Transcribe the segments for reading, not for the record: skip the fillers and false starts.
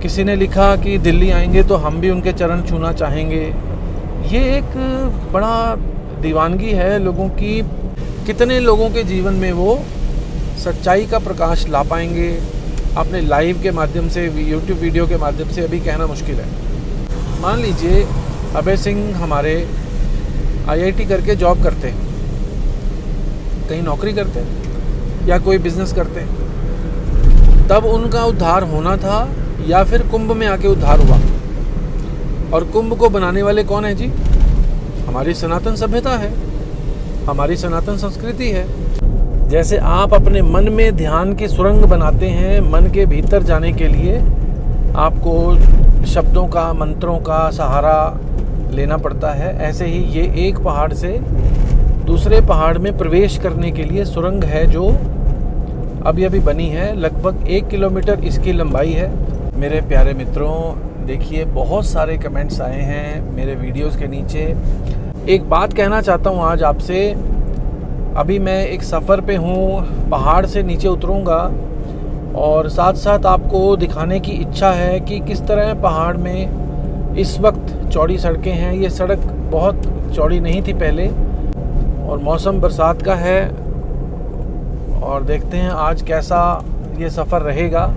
किसी ने लिखा कि दिल्ली आएंगे तो हम भी उनके चरण छूना चाहेंगे। ये एक बड़ा दीवानगी है लोगों की। कितने लोगों के जीवन में वो सच्चाई का प्रकाश ला पाएंगे अपने लाइव के माध्यम से, यूट्यूब वीडियो के माध्यम से, अभी कहना मुश्किल है। मान लीजिए अभय सिंह हमारे आईआईटी करके जॉब करते, कहीं नौकरी करते या कोई बिजनेस करते, तब उनका उद्धार होना था या फिर कुंभ में आके उद्धार हुआ। और कुंभ को बनाने वाले कौन है जी? हमारी सनातन सभ्यता है, हमारी सनातन संस्कृति है। जैसे आप अपने मन में ध्यान की सुरंग बनाते हैं, मन के भीतर जाने के लिए आपको शब्दों का, मंत्रों का सहारा लेना पड़ता है, ऐसे ही ये एक पहाड़ से दूसरे पहाड़ में प्रवेश करने के लिए सुरंग है जो अभी अभी बनी है। लगभग 1 किलोमीटर इसकी लंबाई है। मेरे प्यारे मित्रों, देखिए बहुत सारे कमेंट्स आए हैं मेरे वीडियोस के नीचे। एक बात कहना चाहता हूँ आज आपसे। अभी मैं एक सफ़र पे हूँ, पहाड़ से नीचे उतरूँगा और साथ साथ आपको दिखाने की इच्छा है कि किस तरह पहाड़ में इस वक्त चौड़ी सड़कें हैं। ये सड़क बहुत चौड़ी नहीं थी पहले, और मौसम बरसात का है। और देखते हैं आज कैसा ये सफ़र रहेगा।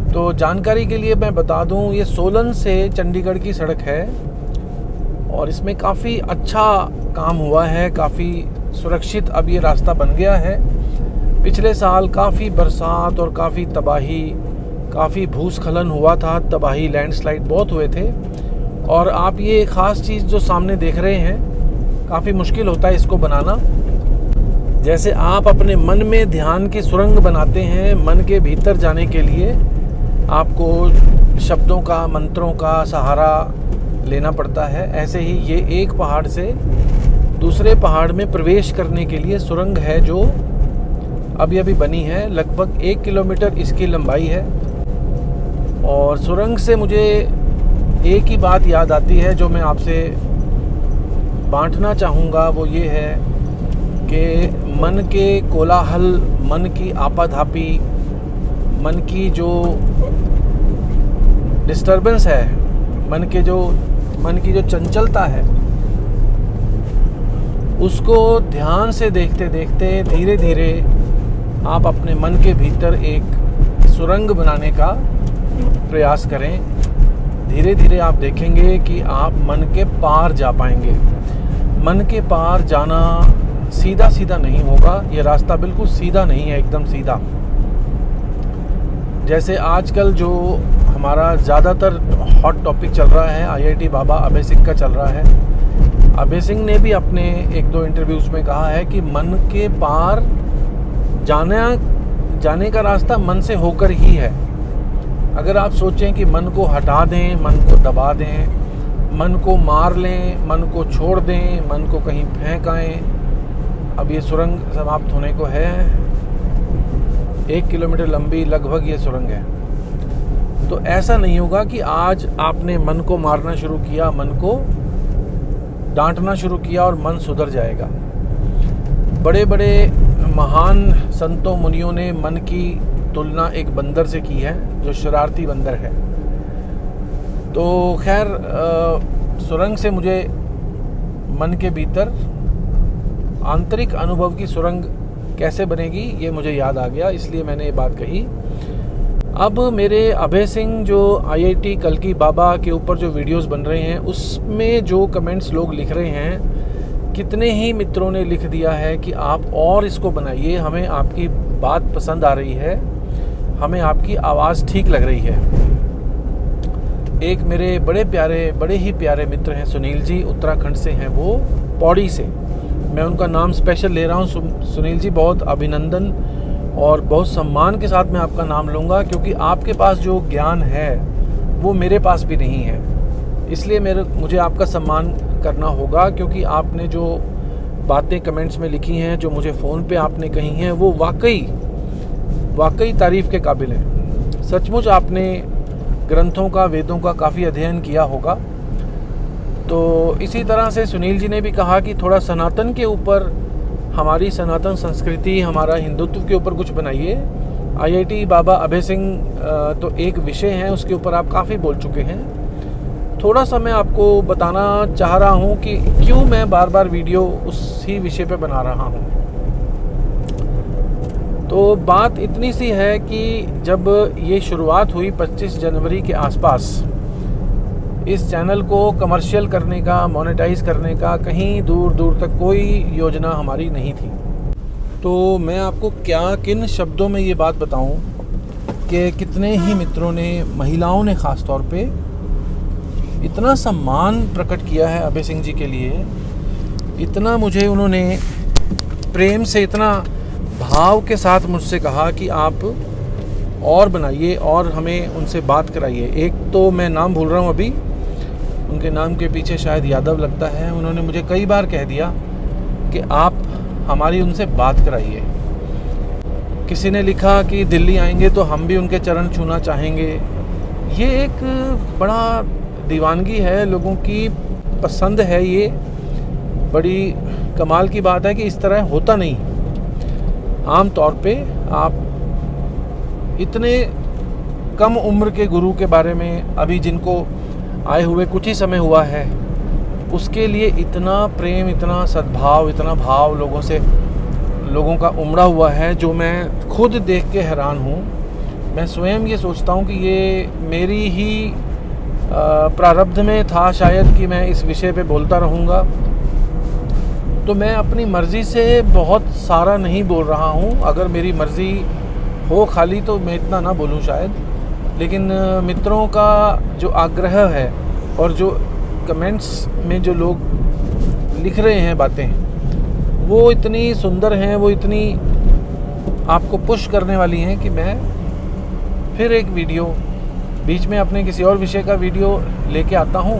तो जानकारी के लिए मैं बता दूं, ये सोलन से चंडीगढ़ की सड़क है और इसमें काफ़ी अच्छा काम हुआ है, काफ़ी सुरक्षित अब ये रास्ता बन गया है। पिछले साल काफ़ी बरसात और काफ़ी तबाही, काफ़ी भूस्खलन हुआ था, तबाही, लैंडस्लाइड बहुत हुए थे। और आप ये ख़ास चीज़ जो सामने देख रहे हैं, काफ़ी मुश्किल होता है इसको बनाना। जैसे आप अपने मन में ध्यान की सुरंग बनाते हैं, मन के भीतर जाने के लिए आपको शब्दों का, मंत्रों का सहारा लेना पड़ता है, ऐसे ही ये एक पहाड़ से दूसरे पहाड़ में प्रवेश करने के लिए सुरंग है जो अभी अभी बनी है। लगभग 1 किलोमीटर इसकी लंबाई है। और सुरंग से मुझे एक ही बात याद आती है जो मैं आपसे बांटना चाहूँगा, वो ये है कि मन के कोलाहल, मन की आपाधापी, मन की जो डिस्टर्बेंस है, मन की जो चंचलता है, उसको ध्यान से देखते देखते धीरे धीरे आप अपने मन के भीतर एक सुरंग बनाने का प्रयास करें। धीरे धीरे आप देखेंगे कि आप मन के पार जा पाएंगे। मन के पार जाना सीधा सीधा नहीं होगा, ये रास्ता बिल्कुल सीधा नहीं है, एकदम सीधा। जैसे आजकल जो हमारा ज़्यादातर हॉट टॉपिक चल रहा है, आईआईटी बाबा अभय सिंह का चल रहा है। अभय सिंह ने भी अपने 1-2 इंटरव्यूज़ में कहा है कि मन के पार जाने का रास्ता मन से होकर ही है। अगर आप सोचें कि मन को हटा दें, मन को दबा दें, मन को मार लें, मन को छोड़ दें, मन को कहीं फेंक आएँ, अब ये सुरंग समाप्त होने को है। 1 किलोमीटर लंबी लगभग ये सुरंग है। तो ऐसा नहीं होगा कि आज आपने मन को मारना शुरू किया, मन को डांटना शुरू किया और मन सुधर जाएगा। बड़े बड़े महान संतों मुनियों ने मन की तुलना एक बंदर से की है, जो शरारती बंदर है। तो खैर, सुरंग से मुझे मन के भीतर आंतरिक अनुभव की सुरंग कैसे बनेगी ये मुझे याद आ गया, इसलिए मैंने ये बात कही। अब मेरे अभय सिंह जो आईआईटी कल्की बाबा के ऊपर जो वीडियोस बन रहे हैं, उसमें जो कमेंट्स लोग लिख रहे हैं, कितने ही मित्रों ने लिख दिया है कि आप और इसको बनाइए, हमें आपकी बात पसंद आ रही है, हमें आपकी आवाज़ ठीक लग रही है। एक मेरे बड़े ही प्यारे मित्र हैं, सुनील जी, उत्तराखंड से हैं वो, पौड़ी से। मैं उनका नाम स्पेशल ले रहा हूँ। सुनील जी, बहुत अभिनंदन और बहुत सम्मान के साथ मैं आपका नाम लूँगा, क्योंकि आपके पास जो ज्ञान है वो मेरे पास भी नहीं है। इसलिए मुझे आपका सम्मान करना होगा, क्योंकि आपने जो बातें कमेंट्स में लिखी हैं, जो मुझे फ़ोन पे आपने कही हैं, वो वाकई तारीफ़ के काबिल हैं। सचमुच आपने ग्रंथों का, वेदों का काफ़ी अध्ययन किया होगा। तो इसी तरह से सुनील जी ने भी कहा कि थोड़ा सनातन के ऊपर, हमारी सनातन संस्कृति, हमारा हिंदुत्व के ऊपर कुछ बनाइए। आईआईटी बाबा अभय सिंह तो एक विषय है, उसके ऊपर आप काफ़ी बोल चुके हैं। थोड़ा सा मैं आपको बताना चाह रहा हूँ कि क्यों मैं बार बार वीडियो उसी विषय पे बना रहा हूँ। तो बात इतनी सी है कि जब ये शुरुआत हुई 25 जनवरी के आसपास, इस चैनल को कमर्शियल करने का, मोनेटाइज करने का कहीं दूर दूर तक कोई योजना हमारी नहीं थी। तो मैं आपको किन शब्दों में ये बात बताऊं कि कितने ही मित्रों ने, महिलाओं ने ख़ास तौर पे इतना सम्मान प्रकट किया है अभय सिंह जी के लिए, इतना मुझे उन्होंने प्रेम से, इतना भाव के साथ मुझसे कहा कि आप और बनाइए और हमें उनसे बात कराइए। एक तो मैं नाम भूल रहा हूँ अभी, उनके नाम के पीछे शायद यादव लगता है। उन्होंने मुझे कई बार कह दिया कि आप हमारी उनसे बात कराइए। किसी ने लिखा कि दिल्ली आएंगे तो हम भी उनके चरण छूना चाहेंगे। ये एक बड़ा दीवानगी है, लोगों की पसंद है। ये बड़ी कमाल की बात है कि इस तरह होता नहीं। आम तौर पे आप इतने कम उम्र के गुरु के बारे में, अभी जिनको आए हुए कुछ ही समय हुआ है, उसके लिए इतना प्रेम, इतना सद्भाव, इतना भाव लोगों का उमड़ा हुआ है, जो मैं खुद देख के हैरान हूँ। मैं स्वयं ये सोचता हूँ कि ये मेरी ही प्रारब्ध में था शायद कि मैं इस विषय पे बोलता रहूँगा। तो मैं अपनी मर्ज़ी से बहुत सारा नहीं बोल रहा हूँ। अगर मेरी मर्ज़ी हो खाली तो मैं इतना ना बोलूँ शायद, लेकिन मित्रों का जो आग्रह है और जो कमेंट्स में जो लोग लिख रहे हैं बातें, वो इतनी सुंदर हैं, वो इतनी आपको पुश करने वाली हैं कि मैं फिर एक वीडियो बीच में अपने किसी और विषय का वीडियो लेके आता हूँ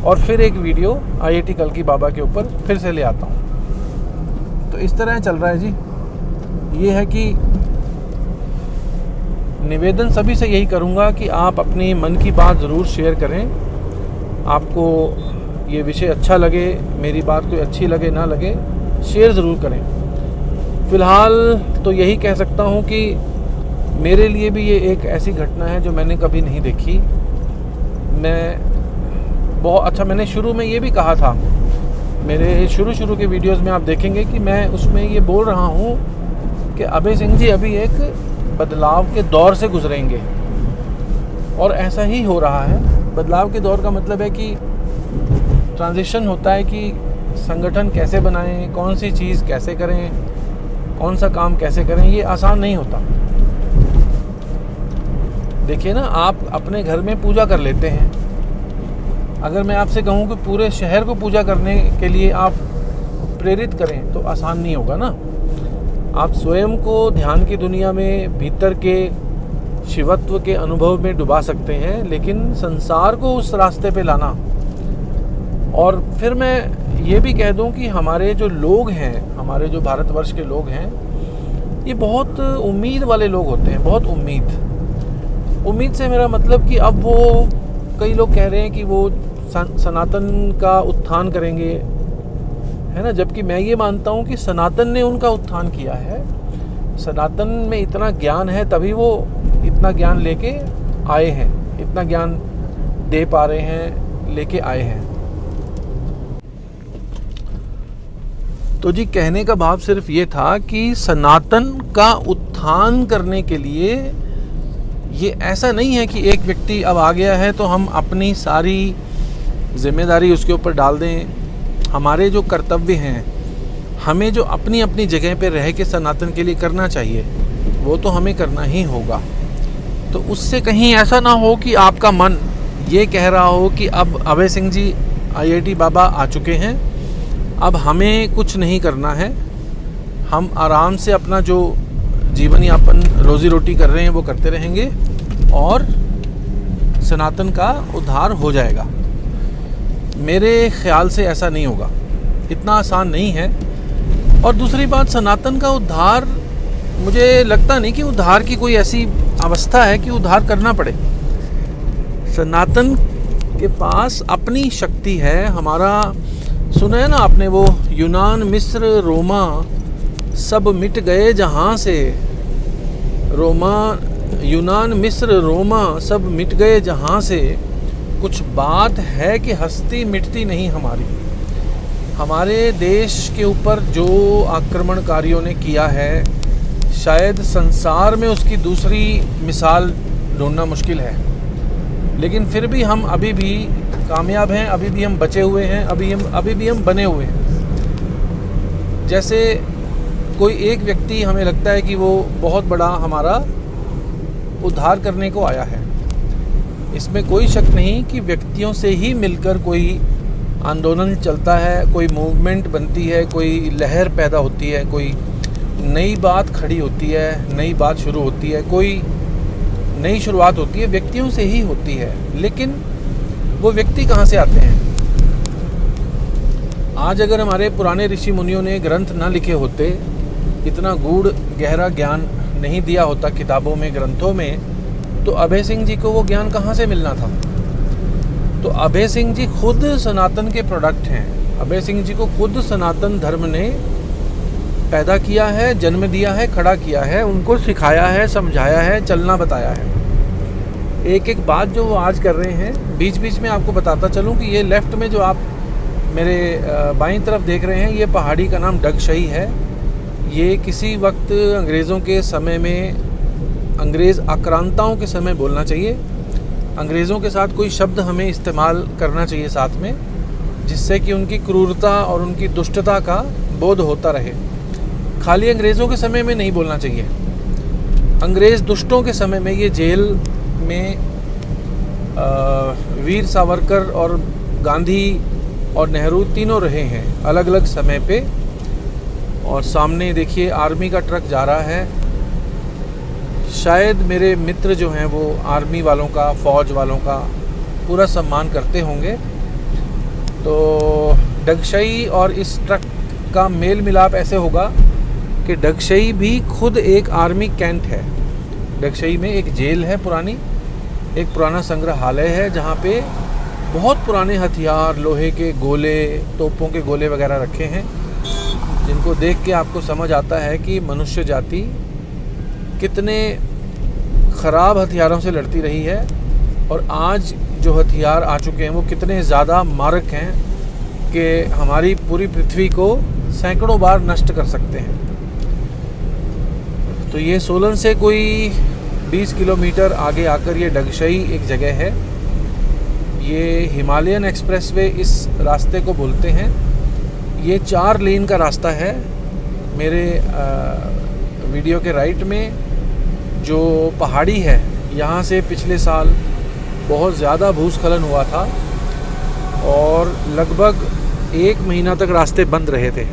और फिर एक वीडियो आईआईटी कल्की बाबा के ऊपर फिर से ले आता हूँ। तो इस तरह चल रहा है जी। ये है कि निवेदन सभी से यही करूँगा कि आप अपनी मन की बात ज़रूर शेयर करें। आपको ये विषय अच्छा लगे, मेरी बात कोई अच्छी लगे ना लगे, शेयर ज़रूर करें। फ़िलहाल तो यही कह सकता हूँ कि मेरे लिए भी ये एक ऐसी घटना है जो मैंने कभी नहीं देखी। मैंने शुरू में ये भी कहा था, मेरे शुरू के वीडियोस में आप देखेंगे कि मैं उसमें ये बोल रहा हूँ कि अभय सिंह जी अभी एक बदलाव के दौर से गुजरेंगे, और ऐसा ही हो रहा है। बदलाव के दौर का मतलब है कि ट्रांजिशन होता है कि संगठन कैसे बनाएं, कौन सी चीज़ कैसे करें, कौन सा काम कैसे करें, ये आसान नहीं होता। देखिए ना, आप अपने घर में पूजा कर लेते हैं। अगर मैं आपसे कहूँ कि पूरे शहर को पूजा करने के लिए आप प्रेरित करें तो आसान नहीं होगा ना। आप स्वयं को ध्यान की दुनिया में, भीतर के शिवत्व के अनुभव में डुबा सकते हैं, लेकिन संसार को उस रास्ते पे लाना। और फिर मैं ये भी कह दूं कि हमारे जो लोग हैं, हमारे जो भारतवर्ष के लोग हैं, ये बहुत उम्मीद वाले लोग होते हैं। बहुत उम्मीद से मेरा मतलब कि अब वो, कई लोग कह रहे हैं कि वो सनातन का उत्थान करेंगे, है ना, जबकि मैं ये मानता हूँ कि सनातन ने उनका उत्थान किया है। सनातन में इतना ज्ञान है, तभी वो इतना ज्ञान लेके आए हैं, इतना ज्ञान दे पा रहे हैं, लेके आए हैं। तो जी, कहने का भाव सिर्फ ये था कि सनातन का उत्थान करने के लिए ये ऐसा नहीं है कि एक व्यक्ति अब आ गया है तो हम अपनी सारी जिम्मेदारी उसके ऊपर डाल दें। हमारे जो कर्तव्य हैं, हमें जो अपनी अपनी जगह पे रह के सनातन के लिए करना चाहिए, वो तो हमें करना ही होगा। तो उससे कहीं ऐसा ना हो कि आपका मन ये कह रहा हो कि अब अभय सिंह जी आईआईटी बाबा आ चुके हैं, अब हमें कुछ नहीं करना है, हम आराम से अपना जो जीवन यापन, रोजी रोटी कर रहे हैं वो करते रहेंगे और सनातन का उद्धार हो जाएगा। मेरे ख्याल से ऐसा नहीं होगा, इतना आसान नहीं है। और दूसरी बात, सनातन का उद्धार, मुझे लगता नहीं कि उद्धार की कोई ऐसी अवस्था है कि उद्धार करना पड़े। सनातन के पास अपनी शक्ति है। हमारा सुना है ना आपने, वो यूनान, मिस्र, रोमा सब मिट गए जहाँ से, रोमा, यूनान, मिस्र, रोमा सब मिट गए जहाँ से, कुछ बात है कि हस्ती मिटती नहीं हमारी। हमारे देश के ऊपर जो आक्रमणकारियों ने किया है, शायद संसार में उसकी दूसरी मिसाल ढूंढना मुश्किल है, लेकिन फिर भी हम अभी भी कामयाब हैं, अभी भी हम बचे हुए हैं, अभी भी हम बने हुए हैं। जैसे कोई एक व्यक्ति हमें लगता है कि वो बहुत बड़ा हमारा उद्धार करने को आया है। इसमें कोई शक नहीं कि व्यक्तियों से ही मिलकर कोई आंदोलन चलता है, कोई मूवमेंट बनती है, कोई लहर पैदा होती है, कोई नई बात खड़ी होती है, नई बात शुरू होती है, कोई नई शुरुआत होती है, व्यक्तियों से ही होती है। लेकिन वो व्यक्ति कहाँ से आते हैं? आज अगर हमारे पुराने ऋषि मुनियों ने ग्रंथ ना लिखे होते, इतना गूढ़ गहरा ज्ञान नहीं दिया होता किताबों में, ग्रंथों में, तो अभय सिंह जी को वो ज्ञान कहाँ से मिलना था? तो अभय सिंह जी खुद सनातन के प्रोडक्ट हैं। अभय सिंह जी को खुद सनातन धर्म ने पैदा किया है, जन्म दिया है, खड़ा किया है, उनको सिखाया है, समझाया है, चलना बताया है। एक एक बात जो वो आज कर रहे हैं, बीच बीच में आपको बताता चलूँ कि ये लेफ़्ट में जो आप मेरे बाईं तरफ देख रहे हैं, ये पहाड़ी का नाम डगशई है। ये किसी वक्त अंग्रेज़ों के समय में, अंग्रेज़ आक्रांताओं के समय बोलना चाहिए, अंग्रेज़ों के साथ कोई शब्द हमें इस्तेमाल करना चाहिए साथ में, जिससे कि उनकी क्रूरता और उनकी दुष्टता का बोध होता रहे। खाली अंग्रेज़ों के समय में नहीं बोलना चाहिए। अंग्रेज़ दुष्टों के समय में ये जेल में वीर सावरकर और गांधी और नेहरू तीनों रहे हैं अलग अलग समय पे। और सामने देखिए आर्मी का ट्रक जा रहा है। शायद मेरे मित्र जो हैं वो आर्मी वालों का, फ़ौज वालों का पूरा सम्मान करते होंगे। तो डगशई और इस ट्रक का मेल मिलाप ऐसे होगा कि डगशई भी खुद एक आर्मी कैंट है। डगशई में एक जेल है पुरानी, एक पुराना संग्रहालय है जहाँ पे बहुत पुराने हथियार, लोहे के गोले, तोपों के गोले वगैरह रखे हैं, जिनको देख के आपको समझ आता है कि मनुष्य जाति कितने ख़राब हथियारों से लड़ती रही है और आज जो हथियार आ चुके हैं वो कितने ज़्यादा मारक हैं कि हमारी पूरी पृथ्वी को सैकड़ों बार नष्ट कर सकते हैं। तो ये सोलन से कोई 20 किलोमीटर आगे आकर ये डगशई एक जगह है। ये हिमालयन एक्सप्रेसवे इस रास्ते को बोलते हैं। ये 4 लेन का रास्ता है। मेरे वीडियो के राइट में जो पहाड़ी है, यहाँ से पिछले साल बहुत ज़्यादा भूस्खलन हुआ था और लगभग 1 महीना तक रास्ते बंद रहे थे।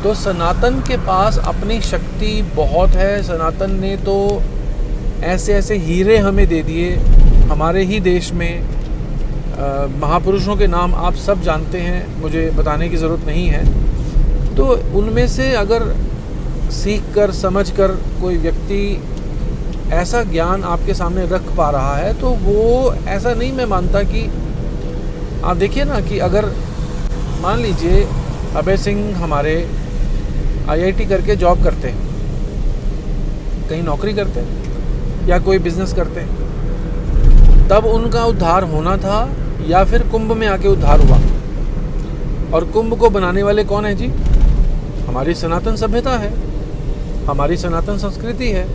तो सनातन के पास अपनी शक्ति बहुत है। सनातन ने तो ऐसे ऐसे हीरे हमें दे दिए हमारे ही देश में। महापुरुषों के नाम आप सब जानते हैं, मुझे बताने की ज़रूरत नहीं है। तो उनमें से अगर सीख कर, समझ कर कोई व्यक्ति ऐसा ज्ञान आपके सामने रख पा रहा है, तो वो ऐसा नहीं मैं मानता कि आप देखिए ना कि अगर मान लीजिए अभय सिंह हमारे IIT करके जॉब करते, कहीं नौकरी करते या कोई बिज़नेस करते, तब उनका उद्धार होना था या फिर कुंभ में आके उद्धार हुआ। और कुंभ को बनाने वाले कौन है जी? हमारी सनातन सभ्यता है, हमारी सनातन संस्कृति है।